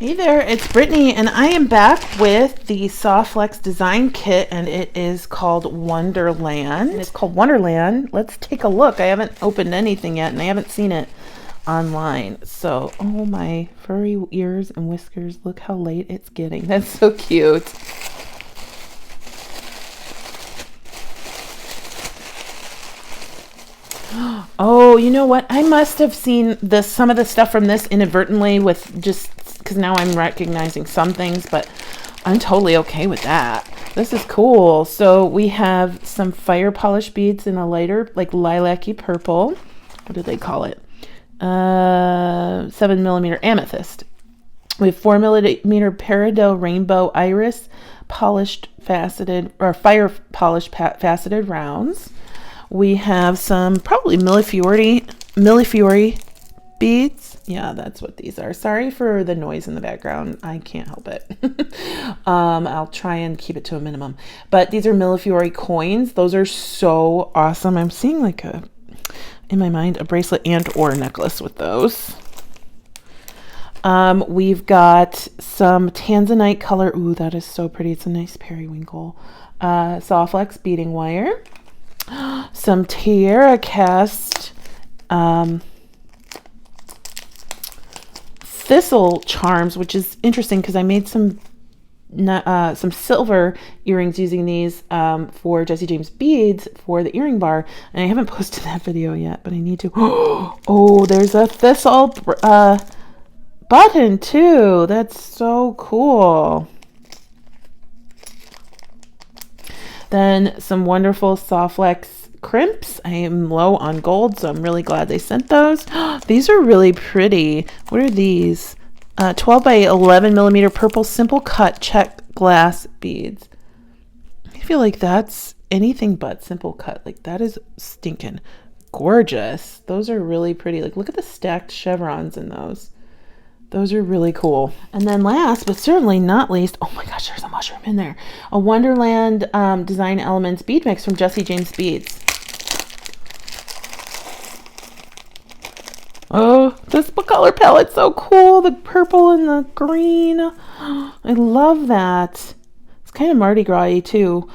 Hey there, it's Brittany, and I am back with the Softflex design kit, and it is called Wonderland. Let's take a look. I haven't opened anything yet, and I haven't seen it online. So, oh my furry ears and whiskers, look how late it's getting. That's so cute. Oh, you know what? I must have seen some of the stuff from this inadvertently with just because now I'm recognizing some things, but I'm totally okay with that. This is cool. So we have some fire polish beads in a lighter, like lilac-y purple. What do they call it? 7mm amethyst. We have 4mm peridot rainbow iris polished faceted or fire polished faceted rounds. We have some probably Millefiori beads. Yeah, that's what these are. Sorry for the noise in the background. I can't help it. I'll try and keep it to a minimum. But these are Millefiori coins. Those are so awesome. I'm seeing like in my mind, a bracelet and or a necklace with those. We've got some tanzanite color. Ooh, that is so pretty. It's a nice periwinkle. Softflex beading wire. Some Tierra cast thistle charms, which is interesting because I made some silver earrings using these for Jesse James beads for the earring bar, and I haven't posted that video yet, but I need to. Oh, there's a thistle button too. That's so cool. Then some wonderful Softflex crimps. I am low on gold, so I'm really glad they sent those. These are really pretty. What are these? 12 by 11mm purple simple cut check glass beads. I feel like that's anything but simple cut. Like that is stinking gorgeous. Those are really pretty. Like look at the stacked chevrons in those. Those are really cool. And then last, but certainly not least, oh my gosh, there's a mushroom in there. A Wonderland Design Elements bead mix from Jesse James Beads. Oh, this color palette's so cool. The purple and the green. I love that. It's kind of Mardi Gras-y too.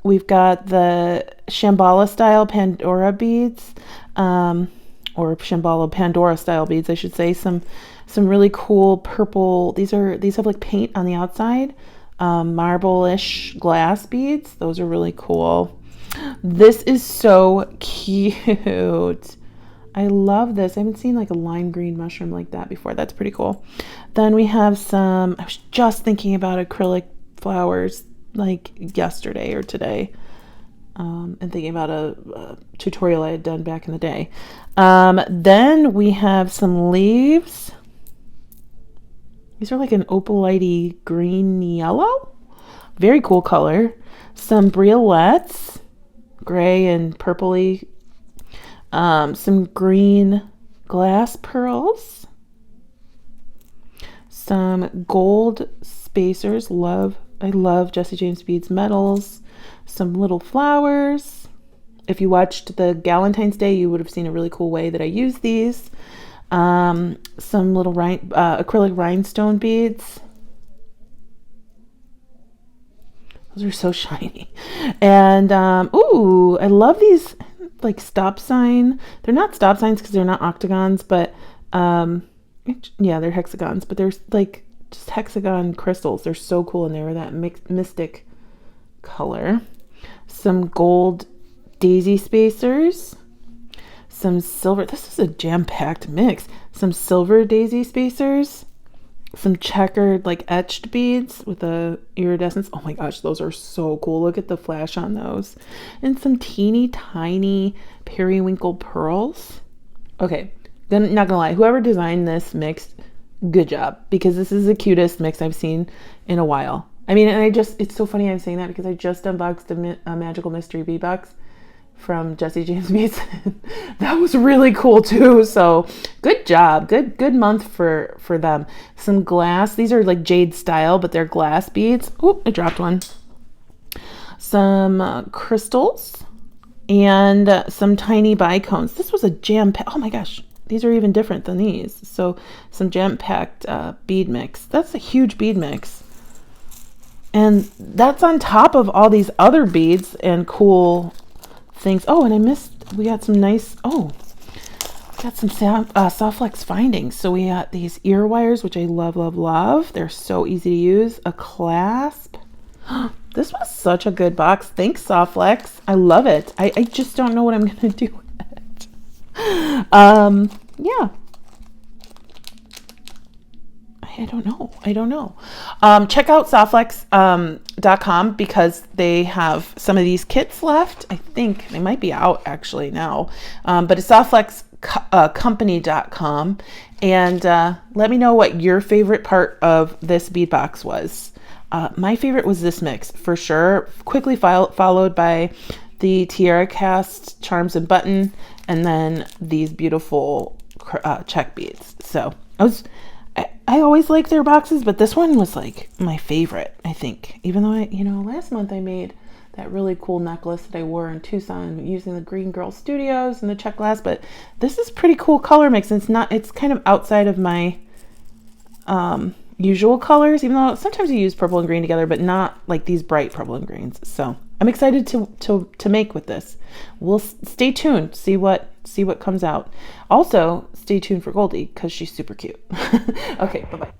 We've got the Shambhala style Pandora beads. Or Shambhala Pandora style beads, I should say. Some really cool purple. These have like paint on the outside. Marble-ish glass beads. Those are really cool. This is so cute. I love this. I haven't seen like a lime green mushroom like that before. That's pretty cool. Then we have some, I was just thinking about acrylic flowers like yesterday or today. And thinking about a tutorial I had done back in the day. Then we have some leaves. These are like an opalite green yellow. Very cool color. Some briolets, gray and purpley. Some green glass pearls. Some gold spacers. I love Jesse James Beads metals. Some little flowers. If you watched the Galentine's Day, you would have seen a really cool way that I use these. Some little acrylic rhinestone beads. Those are so shiny. And ooh, I love these like stop sign. They're not stop signs because they're not octagons, but yeah, they're hexagons. But they're like just hexagon crystals. They're so cool, and they were that mystic color. Some gold daisy spacers. Some silver. This is a jam-packed mix. Some silver daisy spacers. Some checkered like etched beads with a iridescence. Oh my gosh, those are so cool. Look at the flash on those. And some teeny tiny periwinkle pearls. Okay, not gonna lie, whoever designed this mix, good job, because this is the cutest mix I've seen in a while. I mean, and it's so funny I'm saying that because I just unboxed a Magical Mystery bead box from Jesse James Beads. That was really cool too. So good job. Good month for them. Some glass. These are like jade style, but they're glass beads. Oh, I dropped one. Some crystals and some tiny bicones. This was a jam pack. Oh my gosh. these are even different than these. So some jam-packed bead mix. That's a huge bead mix. And that's on top of all these other beads and cool things. Oh, and we got some nice, got some Softflex findings. So we got these ear wires, which I love, love, love. They're so easy to use. A clasp. This was such a good box. Thanks, Softflex. I love it. I just don't know what I'm going to do with it. Yeah. I don't know. Check out softflex.com because they have some of these kits left. I think they might be out actually now. But it's softflexcompany.com. And let me know what your favorite part of this bead box was. My favorite was this mix for sure. Quickly followed by the Tiara Cast Charms and Button, and then these beautiful check beads. So I always like their boxes, but this one was like my favorite, I think. Even though last month I made that really cool necklace that I wore in Tucson using the Green Girl Studios and the check glass, but this is pretty cool color mix. It's kind of outside of my usual colors, even though sometimes you use purple and green together, but not like these bright purple and greens. So I'm excited to make with this. We'll stay tuned, see what comes out. Also, stay tuned for Goldie because she's super cute. Okay, bye-bye.